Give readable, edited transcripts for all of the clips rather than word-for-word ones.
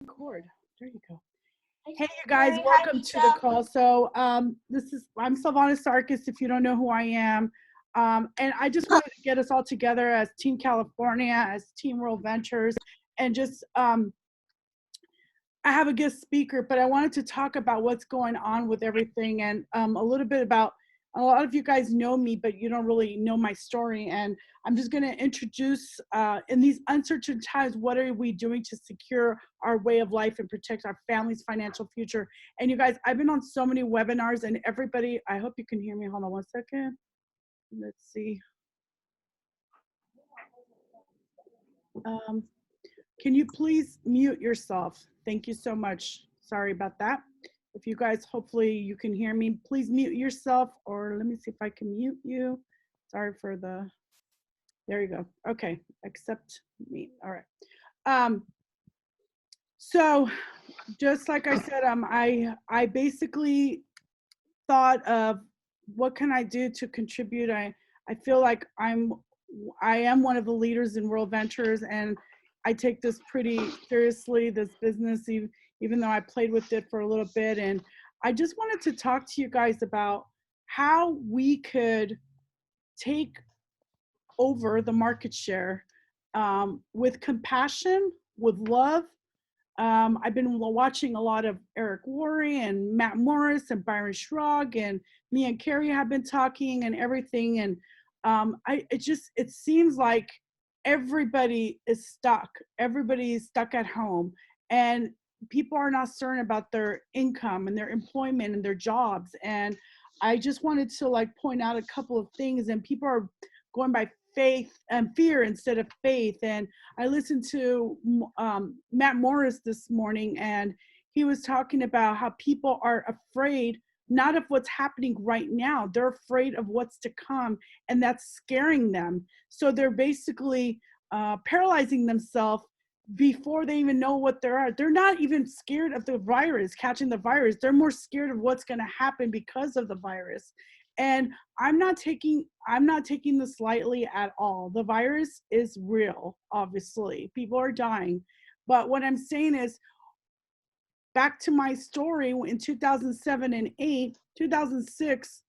Record. There you go. Hey, you guys, welcome to the call. So, I'm Silvana Sarkis, if you don't know who I am. And I just wanted to get us all together as Team California, as Team World Ventures, and just, I have a guest speaker, but I wanted to talk about what's going on with everything and a little bit about, a lot of you guys know me, but you don't really know my story. And I'm just going to introduce, in these uncertain times, what are we doing to secure our way of life and protect our family's financial future? And you guys, I've been on so many webinars and everybody, I hope you can hear me. Hold on one second. Let's see. Can you please mute yourself? Thank you so much. Sorry about that. If you guys, hopefully you can hear me, please mute yourself, or let me see if I can mute you. Sorry for the, there you go. Okay, accept me. All right. So just like I said, I basically thought of what can I do to contribute. I feel like I am one of the leaders in World Ventures, and I take this pretty seriously, this business, even though I played with it for a little bit. And I just wanted to talk to you guys about how we could take over the market share with compassion, with love. I've been watching a lot of Eric Worre and Matt Morris and Byron Schrag, and me and Carrie have been talking and everything. And it seems like everybody is stuck. Everybody is stuck at home, and people are not certain about their income and their employment and their jobs. And I just wanted to like point out a couple of things, and people are going by faith and fear instead of faith. And I listened to Matt Morris this morning, and he was talking about how people are afraid not of what's happening right now. They're afraid of what's to come, and that's scaring them. So they're basically paralyzing themselves before they even know what they're not even scared of the virus, catching the virus. They're more scared of what's going to happen because of the virus. And I'm not taking this lightly at all. The virus is real, obviously. People are dying. But what I'm saying is, back to my story, in 2007 and 8, 2006,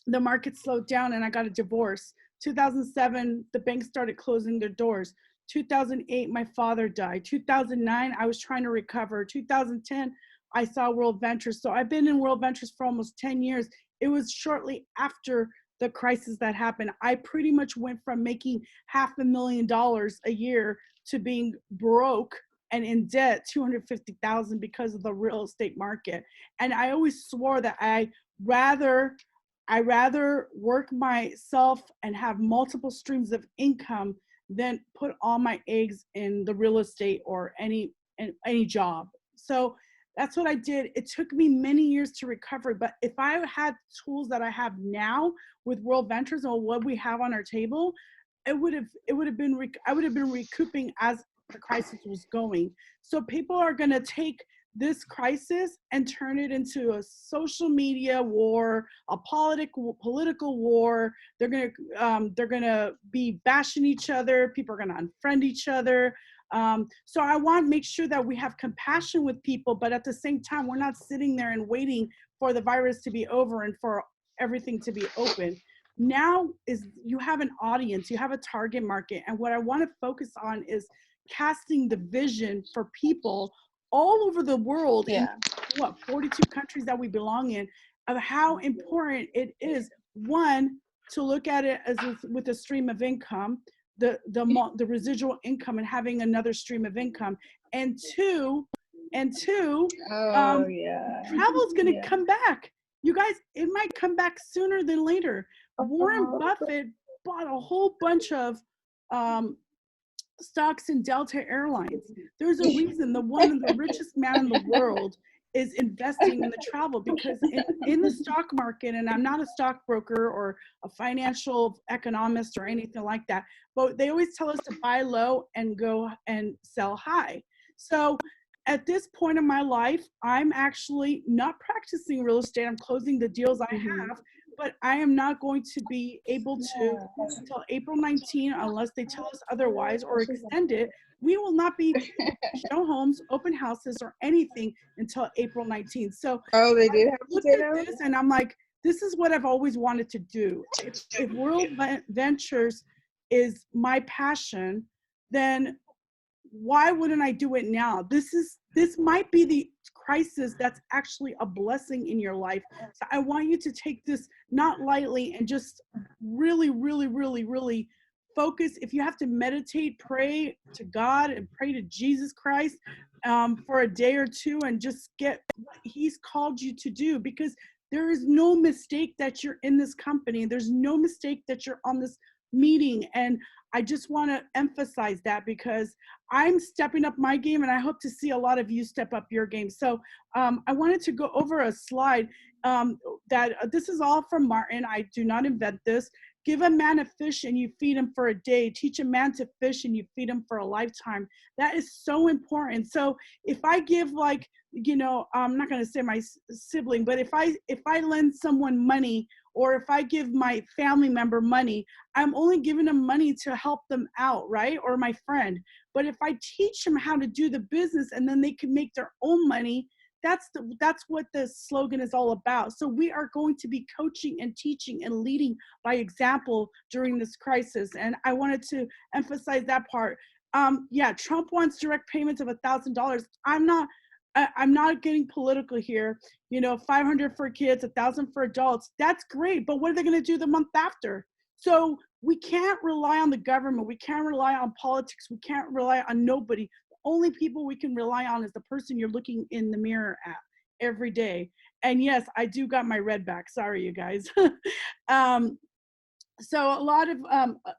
the market slowed down and I got a divorce. 2007, the banks started closing their doors. 2008, my father died. 2009, I was trying to recover. 2010, I saw World Ventures. So I've been in World Ventures for almost 10 years. It was shortly after the crisis that happened. I pretty much went from making $500,000 a year to being broke and in debt, 250,000, because of the real estate market. And I always swore that I rather work myself and have multiple streams of income than put all my eggs in the real estate or any job. So that's what I did. It took me many years to recover, but if I had tools that I have now with World Ventures or what we have on our table, I would have been recouping as the crisis was going. So people are going to take this crisis and turn it into a social media war, a political war. They're gonna be bashing each other. People are gonna unfriend each other. So I want to make sure that we have compassion with people, but at the same time, we're not sitting there and waiting for the virus to be over and for everything to be open. Now you have an audience, you have a target market, and what I want to focus on is casting the vision for people all over the world, in 42 countries that we belong in, of how important it is, one, to look at it as with a stream of income, the residual income, and having another stream of income, and two, travel is going to come back. You guys, it might come back sooner than later. Warren Buffett bought a whole bunch of stocks in Delta Airlines. There's a reason the richest man in the world is investing in the travel, because in the stock market, and I'm not a stockbroker or a financial economist or anything like that, but they always tell us to buy low and go and sell high. So at this point in my life, I'm actually not practicing real estate. I'm closing the deals I have, but I am not going to be able to until April 19 unless they tell us otherwise or extend it. We will not be able to show homes, open houses, or anything until April 19th. So Oh, they did I have looked at potatoes? this and I'm like, this is what I've always wanted to do. If World Ventures is my passion, then why wouldn't I do it now? This might be the crisis that's actually a blessing in your life. So I want you to take this not lightly and just really, really, really, really focus. If you have to meditate, pray to God and pray to Jesus Christ for a day or two and just get what He's called you to do, because there is no mistake that you're in this company. There's no mistake that you're on this meeting. And I just want to emphasize that because I'm stepping up my game and I hope to see a lot of you step up your game. So I wanted to go over a slide that this is all from Martin. I do not invent this. Give a man a fish and you feed him for a day. Teach a man to fish and you feed him for a lifetime. That is so important. So if I give, like, you know, I'm not going to say my sibling, but if I lend someone money, or if I give my family member money, I'm only giving them money to help them out, right? Or my friend. But if I teach them how to do the business and then they can make their own money, that's what the slogan is all about. So we are going to be coaching and teaching and leading by example during this crisis. And I wanted to emphasize that part. Yeah, Trump wants direct payments of $1,000. I'm not getting political here. You know, 500 for kids, 1,000 for adults. That's great, but what are they going to do the month after? So we can't rely on the government. We can't rely on politics. We can't rely on nobody. The only people we can rely on is the person you're looking in the mirror at every day. And yes, I do got my red back. Sorry, you guys. So a lot of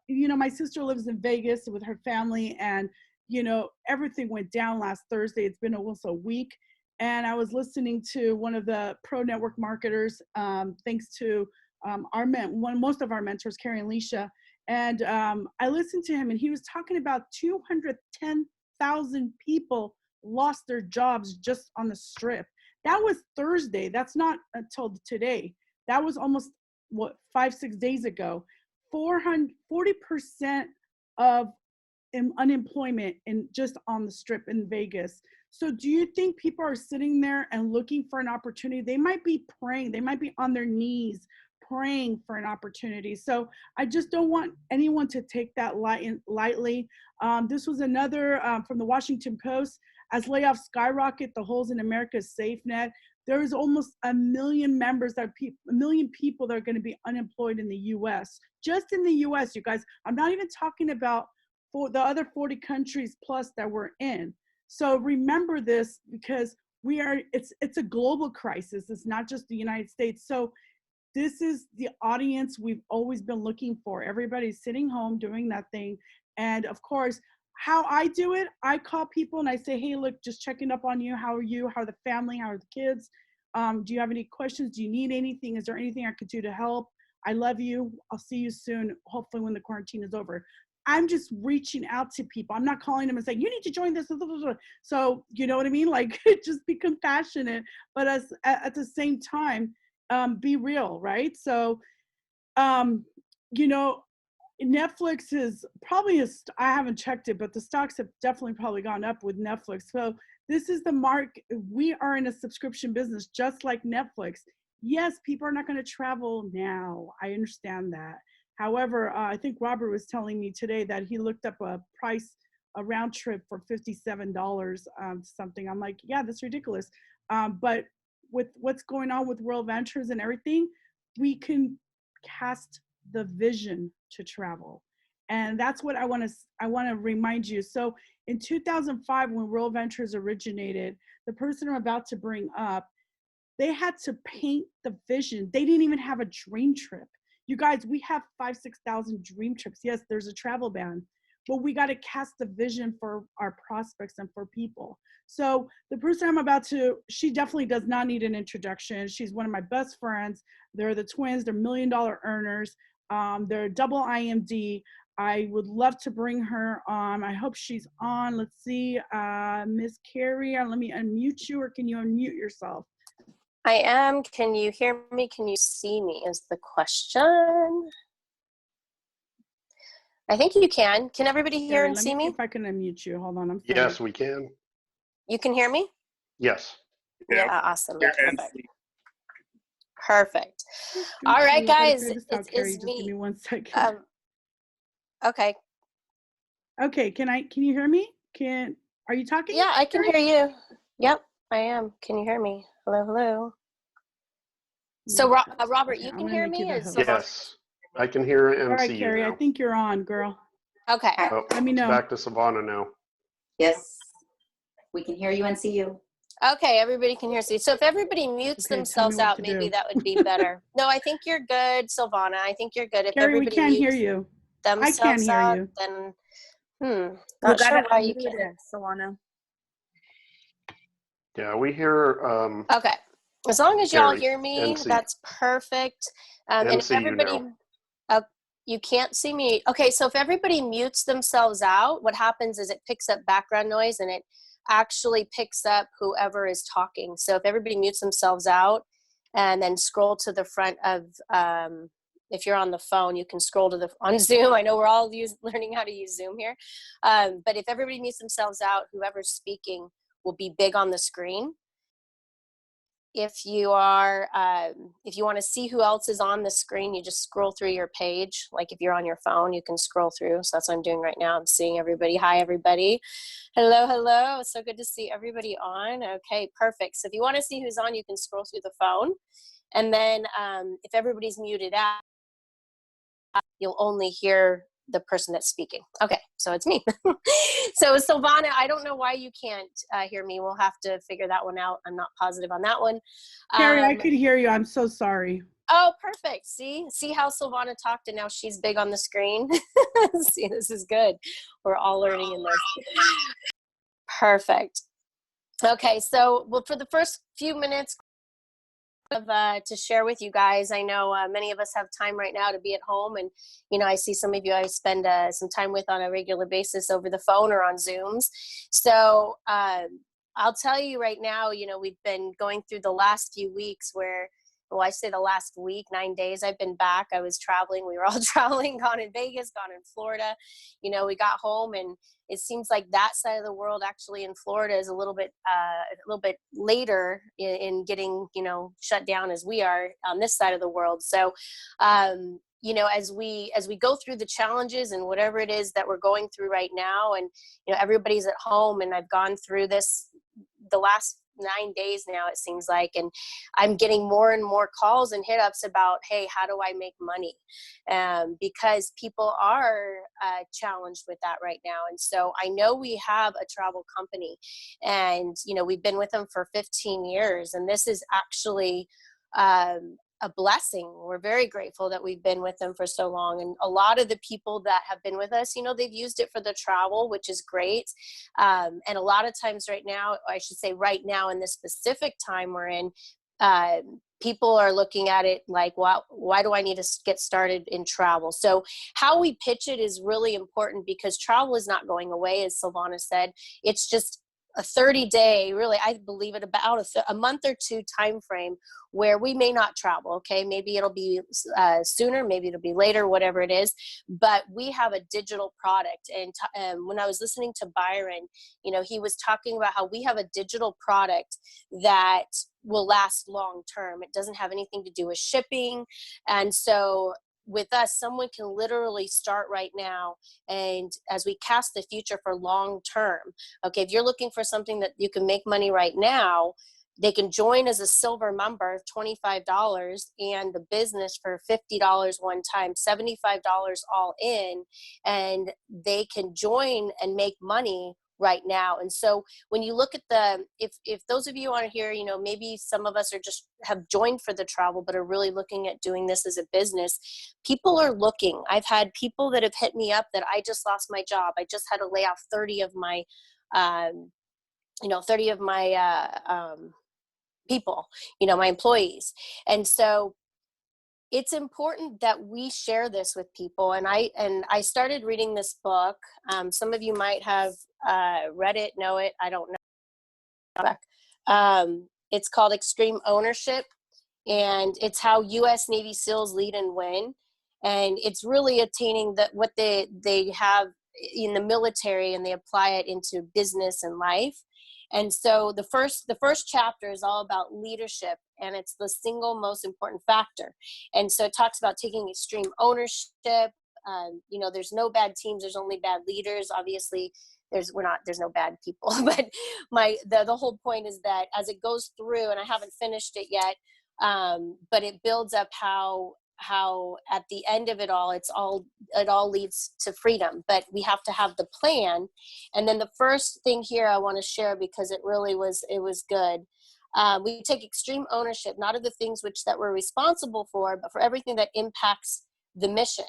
you know, my sister lives in Vegas with her family, and you know, everything went down last Thursday. It's been almost a week, and I was listening to one of the pro network marketers, thanks to most of our mentors, Carrie and Leisha, and I listened to him, and he was talking about 210,000 people lost their jobs just on the strip. That was Thursday. That's not until today. That was almost, what, 5-6 days ago. 40% of unemployment in just on the strip in Vegas. So do you think people are sitting there and looking for an opportunity? They might be praying, they might be on their knees praying for an opportunity. So I just don't want anyone to take that lightly. This was another from the Washington Post. As layoffs skyrocket, the holes in America's safe net. There is almost a million members that a million people that are going to be unemployed in the U.S. Just in the U.S., you guys. I'm not even talking about for the other 40 countries plus that we're in. So remember this, because it's a global crisis. It's not just the United States. So this is the audience we've always been looking for. Everybody's sitting home doing nothing. And of course, how I do it, I call people and I say, hey, look, just checking up on you. How are you? How are the family? How are the kids? Do you have any questions? Do you need anything? Is there anything I could do to help? I love you. I'll see you soon, hopefully when the quarantine is over. I'm just reaching out to people. I'm not calling them and saying, you need to join this. So, you know what I mean? Like, just be compassionate, but at the same time, be real, right? So, you know, Netflix is probably I haven't checked it, but the stocks have definitely probably gone up with Netflix. So this is the mark. We are in a subscription business, just like Netflix. Yes, people are not going to travel now. I understand that. However, I think Robert was telling me today that he looked up a round trip for $57 something. I'm like, yeah, that's ridiculous. But with what's going on with World Ventures and everything, we can cast the vision to travel. And that's what I want to remind you. So in 2005, when World Ventures originated, the person I'm about to bring up, they had to paint the vision. They didn't even have a dream trip. You guys, we have 5,000-6,000 dream trips. Yes, there's a travel ban, but we got to cast the vision for our prospects and for people. So the person I'm about to, she definitely does not need an introduction. She's one of my best friends. They're the twins. They're $1 million earners. They're double IMD. I would love to bring her on. I hope she's on. Let's see, Miss Carrie, let me unmute you, or can you unmute yourself? I am. Can you hear me? Can you see me is the question. I think you can. Can everybody hear Carrie, and let see me see me? if I can unmute you. Hold on, I'm sorry. Yes, we can. You can hear me? Yes. Yeah, awesome. Yeah, Perfect. Perfect. All right, I gotta guys, figure this out, Carrie. it's Just give me me. 1 second. Okay. Okay, can you hear me? Are you talking? Yeah, I can Carrie? hear you. Yep, I am. Can you hear me? Hello, hello. So, Robert, Okay, you I'm can gonna hear make you me? the Is host. Yes. I can hear All and right, see you Carrie, I now. think you're on, girl. Okay. Oh, Let me it's know. back to Savannah now. Yes, we can hear you and see you. Okay, everybody can hear. So if everybody mutes Okay, tell me themselves what out, to maybe do. that would be better. No, I think you're good, Silvana. I think you're good. If Carrie, we everybody can't hear mutes you. I can't themselves hear out, you. then You not sure gotta why you unmute can't. it, Solana. Yeah, we hear Okay, as long as y'all Carrie hear me, and see, that's perfect. And and if see you everybody, now. you can't see me. Okay, so if everybody mutes themselves out, what happens is it picks up background noise and it actually picks up whoever is talking. So if everybody mutes themselves out and then scroll to the front of, if you're on the phone, you can scroll to on Zoom. I know we're all learning how to use Zoom here. But if everybody mutes themselves out, whoever's speaking will be big on the screen. If you are if you want to see who else is on the screen, you just scroll through your page. Like if you're on your phone, you can scroll through. So that's what I'm doing right now. I'm seeing everybody. Hi, everybody. Hello, hello. So good to see everybody on. Okay, perfect. So if you want to see who's on, you can scroll through the phone. And then if everybody's muted out, you'll only hear the person that's speaking. Okay, so it's me. So Silvana, I don't know why you can't hear me. We'll have to figure that one out. I'm not positive on that one. Carrie, I could hear you. I'm so sorry. Oh, perfect. See how Silvana talked and now she's big on the screen. See, this is good. We're all learning in this. Perfect. Okay, so well, for the first few minutes of to share with you guys, I know many of us have time right now to be at home, and I see some of you I spend some time with on a regular basis over the phone or on Zooms. So I'll tell you right now, we've been going through the last few weeks where, well, I say the last week, 9 days I've been back. I was traveling. We were all traveling, gone in Vegas, gone in Florida. We got home and it seems like that side of the world actually in Florida is a little bit later in getting, shut down as we are on this side of the world. So, as we go through the challenges and whatever it is that we're going through right now, and, everybody's at home, and I've gone through this the last 9 days now, it seems like, and I'm getting more and more calls and hit ups about, hey, how do I make money? Because people are challenged with that right now. And so I know we have a travel company, and we've been with them for 15 years, and this is actually a blessing. We're very grateful that we've been with them for so long. And a lot of the people that have been with us, they've used it for the travel, which is great. And a lot of times right now, I should say right now in this specific time we're in, people are looking at it like, well, why do I need to get started in travel? So how we pitch it is really important, because travel is not going away, as Silvana said. It's just a 30-day, really, I believe it, about a month or two time frame where we may not travel. Okay, maybe it'll be sooner, maybe it'll be later, whatever it is. But we have a digital product, and when I was listening to Byron, he was talking about how we have a digital product that will last long term. It doesn't have anything to do with shipping, and so with us, someone can literally start right now, and as we cast the future for long term, okay, if you're looking for something that you can make money right now, they can join as a silver member, $25, and the business for $50 one time, $75 all in, and they can join and make money right now. And so when you look at if those of you on here, maybe some of us are just have joined for the travel, but are really looking at doing this as a business, people are looking. I've had people that have hit me up that I just lost my job. I just had to lay off 30 of my, 30 of my people, my employees. And so it's important that we share this with people. And I started reading this book. Some of you might have read it, know it. I don't know. It's called Extreme Ownership, and it's how U.S. Navy SEALs lead and win. And it's really attaining what they have in the military, and they apply it into business and life. And so the first chapter is all about leadership, and it's the single most important factor. And so it talks about taking extreme ownership. There's no bad teams, there's only bad leaders. Obviously, there's no bad people, but the whole point is that as it goes through, and I haven't finished it yet, but it builds up how at the end of it all, it all leads to freedom. But we have to have the plan. And then the first thing here I want to share, because it was good. We take extreme ownership, not of the things that we're responsible for, but for everything that impacts the mission.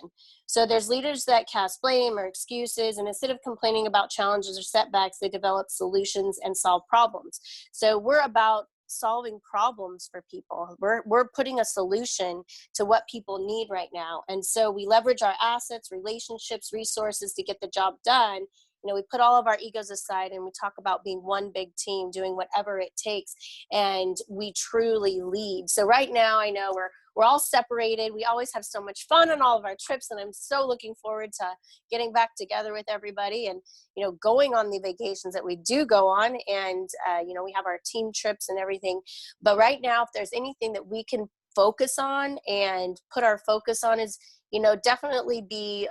So there's leaders that cast blame or excuses, and instead of complaining about challenges or setbacks, they develop solutions and solve problems. So we're about solving problems for people. We're putting a solution to what people need right now. And so we leverage our assets, relationships, resources to get the job done. We put all of our egos aside, and we talk about being one big team, doing whatever it takes, and we truly lead. So right now, I know we're all separated. We always have so much fun on all of our trips, and I'm so looking forward to getting back together with everybody and, going on the vacations that we do go on. And, we have our team trips and everything. But right now, if there's anything that we can focus on and put our focus on is, definitely we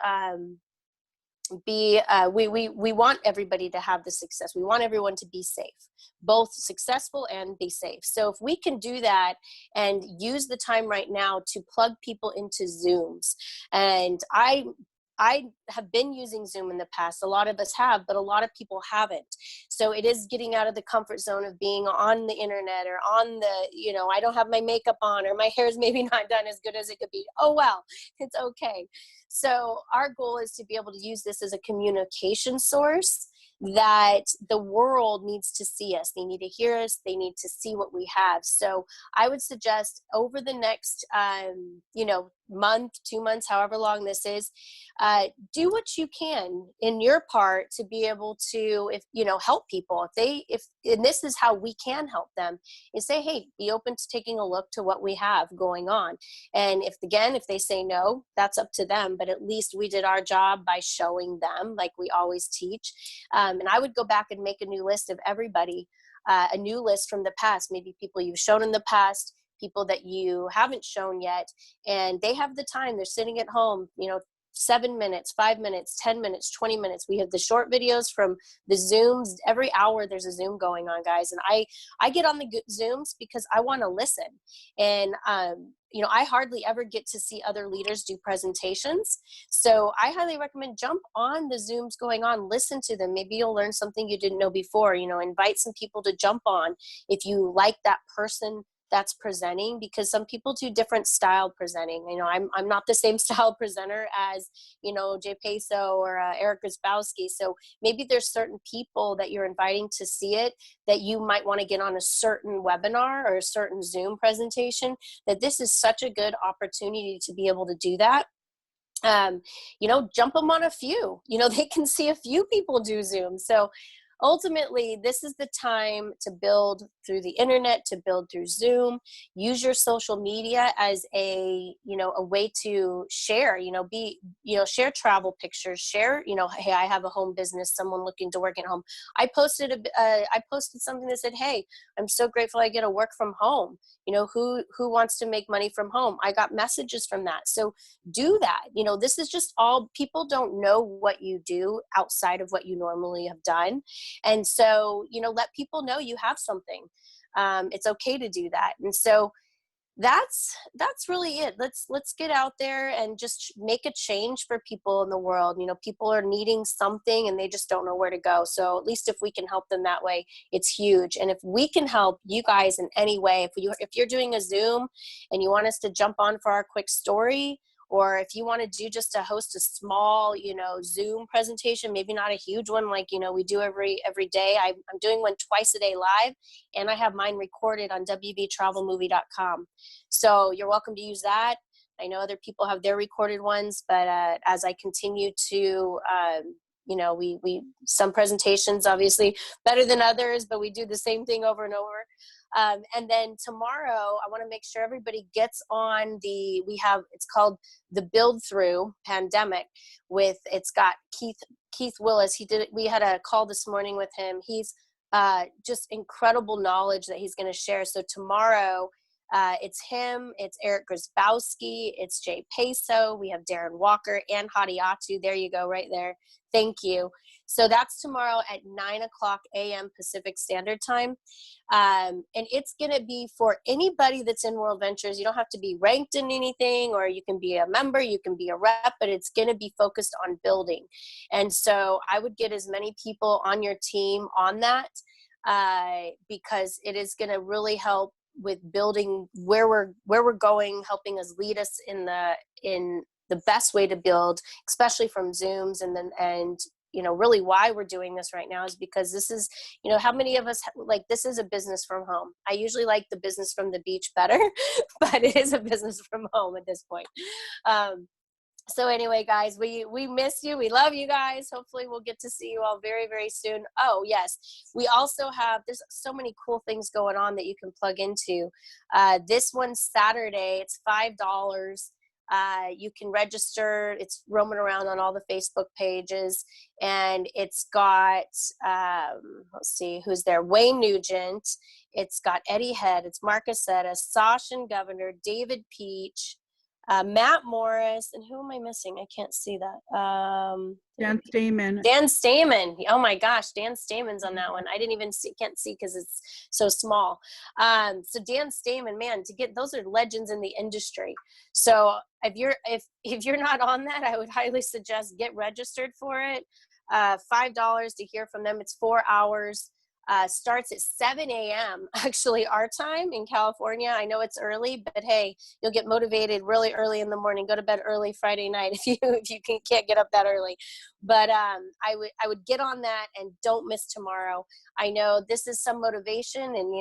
want everybody to have the success. We want everyone to be safe, both successful and be safe. So if we can do that and use the time right now to plug people into Zooms, and I have been using Zoom in the past. A lot of us have, but a lot of people haven't. So it is getting out of the comfort zone of being on the internet or on the, I don't have my makeup on, or my hair is maybe not done as good as it could be. Oh, well, it's okay. So our goal is to be able to use this as a communication source that the world needs to see us. They need to hear us. They need to see what we have. So I would suggest over the next, month, 2 months, however long this is, do what you can in your part to be able to, help people. And this is how we can help them, is say, hey, be open to taking a look to what we have going on. And if they say no, that's up to them. But at least we did our job by showing them, like we always teach. And I would go back and make a new list of everybody, a new list from the past, maybe people you've shown in the past, people that you haven't shown yet, and they have the time. They're sitting at home, 7 minutes, 5 minutes, 10 minutes, 20 minutes. We have the short videos from the Zooms. Every hour there's a Zoom going on, guys. And I get on the Zooms because I want to listen. And, I hardly ever get to see other leaders do presentations. So I highly recommend jump on the Zooms going on, listen to them. Maybe you'll learn something you didn't know before, invite some people to jump on if you like that person that's presenting, because some people do different style presenting. I'm not the same style presenter as, Jay Peso or Eric Grzybowski. So maybe there's certain people that you're inviting to see it that you might want to get on a certain webinar or a certain Zoom presentation, that this is such a good opportunity to be able to do that. Jump them on a few, they can see a few people do Zoom. So ultimately, this is the time to build through the internet, to build through Zoom. Use your social media as a way to share, share travel pictures, share, hey, I have a home business, someone looking to work at home. I posted something that said, hey, I'm so grateful I get to work from home. Who wants to make money from home? I got messages from that. So do that. This is just all, people don't know what you do outside of what you normally have done. And so, let people know you have something. It's okay to do that. And so that's really it. Let's get out there and just make a change for people in the world. People are needing something and they just don't know where to go. So at least if we can help them that way, it's huge. And if we can help you guys in any way, if you're doing a Zoom and you want us to jump on for our quick story, or if you want to do just to host a small, Zoom presentation, maybe not a huge one like, we do every day. I'm doing one twice a day live, and I have mine recorded on wvtravelmovie.com. So you're welcome to use that. I know other people have their recorded ones, but as I continue to, we some presentations obviously better than others, but we do the same thing over and over. And then tomorrow, I want to make sure everybody gets on it's called the Build Through Pandemic it's got Keith Willis. We had a call this morning with him. He's just incredible knowledge that he's going to share. So tomorrow, it's him, it's Eric Grzybowski, it's Jay Peso, we have Darren Walker and Hadi Atu. There you go, right there. Thank you. So that's tomorrow at 9:00 a.m. Pacific Standard Time. And it's going to be for anybody that's in World Ventures. You don't have to be ranked in anything, or you can be a member, you can be a rep, but it's going to be focused on building. And so I would get as many people on your team on that because it is going to really help with building where we're going, helping us lead us in the best way to build, especially from Zooms. And really why we're doing this right now is because this is, how many of us this is a business from home. I usually like the business from the beach better, but it is a business from home at this point. So anyway, guys, we miss you. We love you guys. Hopefully we'll get to see you all very, very soon. Oh, yes. We also there's so many cool things going on that you can plug into. This one Saturday, it's $5. You can register. It's roaming around on all the Facebook pages. And it's got, let's see, who's there? Wayne Nugent. It's got Eddie Head. It's Marcus Etta, Sasha Governor, David Peach, Matt Morris, and who am I missing? I can't see that. Dan Stamen. Dan Stamen. Oh my gosh, Dan Stamen's on that one. I didn't even can't see because it's so small. So Dan Stamen, man, those are legends in the industry. So if you're not on that, I would highly suggest get registered for it. $5 to hear from them. It's 4 hours. Starts at 7 a.m. actually our time in California. I know it's early, but hey, you'll get motivated really early in the morning. Go to bed early Friday night if you can't get up that early. But I would get on that and don't miss tomorrow. I know this is some motivation, and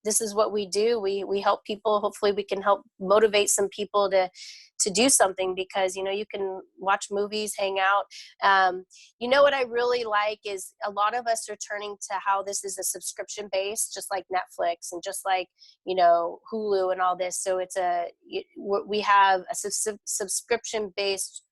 this is what we do. We help people. Hopefully we can help motivate some people to do something, because you can watch movies, hang out. What I really like is a lot of us are turning to how this is a subscription based, just like Netflix and just like Hulu and all this. So we have a subscription based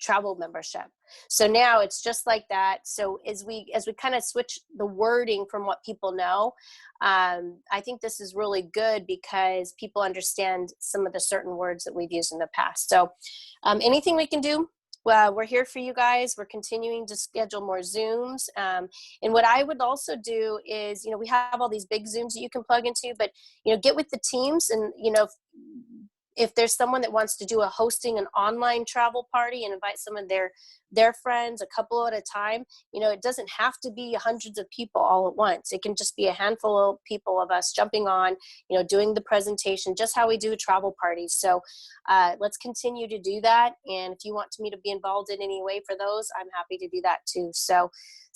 travel membership. So now it's just like that. So as we kind of switch the wording from what people know, I think this is really good because people understand some of the certain words that we've used in the past. So anything we can do, we're here for you guys. We're continuing to schedule more Zooms. And what I would also do is, we have all these big Zooms that you can plug into, but, get with the teams and, if there's someone that wants to do hosting an online travel party and invite some of their friends, a couple at a time, it doesn't have to be hundreds of people all at once. It can just be a handful of people of us jumping on, doing the presentation, just how we do travel parties. So let's continue to do that. And if you want me to be involved in any way for those, I'm happy to do that too. So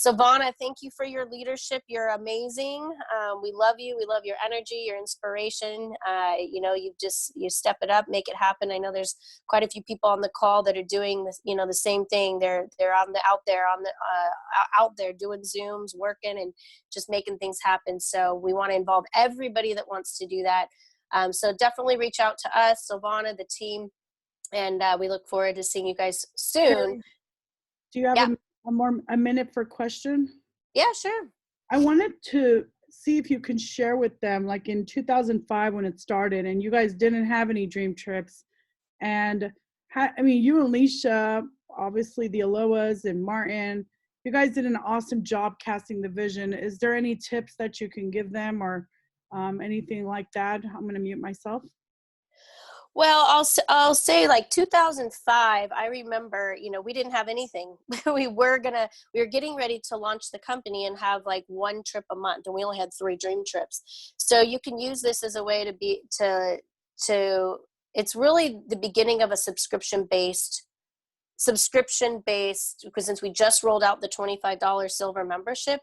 Vonna, thank you for your leadership. You're amazing. We love you. We love your energy, your inspiration. You step it up, make it happen. I know there's quite a few people on the call that are doing this, the same thing. They're out there doing Zooms, working and just making things happen. So we want to involve everybody that wants to do that. So definitely reach out to us, Silvana, the team, and we look forward to seeing you guys soon. Do you have a minute for question? Yeah, sure. I wanted to see if you can share with them, like in 2005 when it started and you guys didn't have any dream trips, and you and Alicia, obviously the Aloas and Martin, you guys did an awesome job casting the vision. Is there any tips that you can give them or anything like that? I'm going to mute myself. Well, I'll say like 2005, I remember, we didn't have anything. we were getting ready to launch the company and have like one trip a month, and we only had 3 dream trips. So you can use this as a way it's really the beginning of a subscription based, because since we just rolled out the $25 silver membership,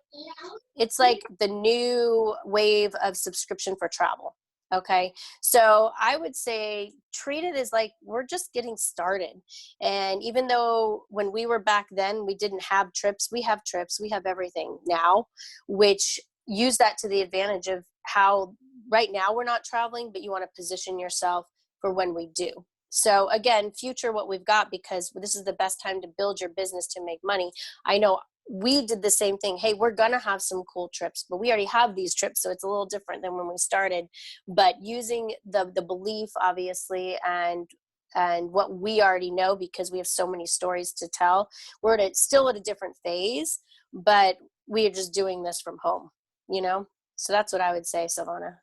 it's like the new wave of subscription for travel. Okay. So I would say treat it as like we're just getting started. And even though when we were back then, we didn't have trips, we have trips, we have everything now, which use that to the advantage of how right now we're not traveling, but you want to position yourself for when we do. So again, future what we've got, because this is the best time to build your business to make money. I know we did the same thing. Hey, we're going to have some cool trips, but we already have these trips. So it's a little different than when we started, but using the belief obviously, and what we already know, because we have so many stories to tell. We're still at a different phase, but we are just doing this from home, you know? So that's what I would say, Silvana.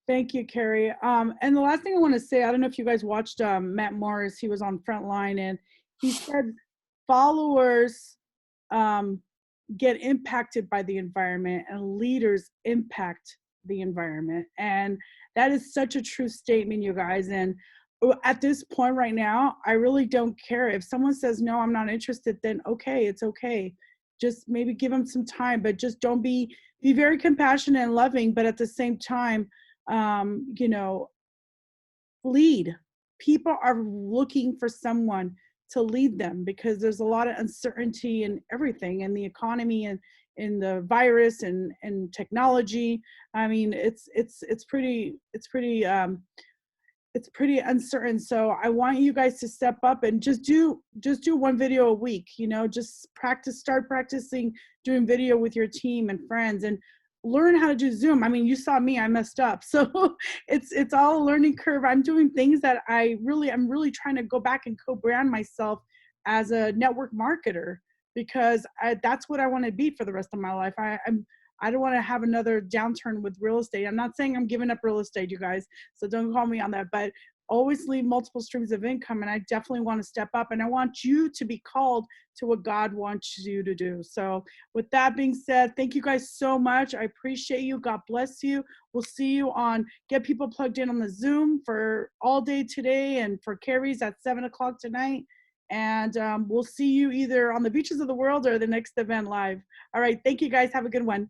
Thank you, Carrie. And the last thing I want to say, I don't know if you guys watched Matt Morris. He was on Frontline, and he said followers get impacted by the environment, and leaders impact the environment. And that is such a true statement, you guys. And at this point right now, I really don't care. If someone says, no, I'm not interested, then okay, it's okay. Just maybe give them some time, but just don't be very compassionate and loving, but at the same time, you know, lead. People are looking for someone to lead them, because there's a lot of uncertainty in everything, in the economy and in the virus and technology. I mean, it's pretty uncertain. So I want you guys to step up and just do one video a week, you know, just start practicing doing video with your team and friends, and learn how to do Zoom. I mean, you saw me, I messed up. So it's all a learning curve. I'm doing things that I'm really trying to go back and co-brand myself as a network marketer, because that's what I want to be for the rest of my life. I don't want to have another downturn with real estate. I'm not saying I'm giving up real estate, you guys, so don't call me on that, but always leave multiple streams of income. And I definitely want to step up, and I want you to be called to what God wants you to do. So with that being said, thank you guys so much. I appreciate you. God bless you. We'll see you on Get People Plugged In on the Zoom for all day today, and for Carrie's at 7 o'clock tonight. And we'll see you either on the beaches of the world or the next event live. All right. Thank you guys. Have a good one.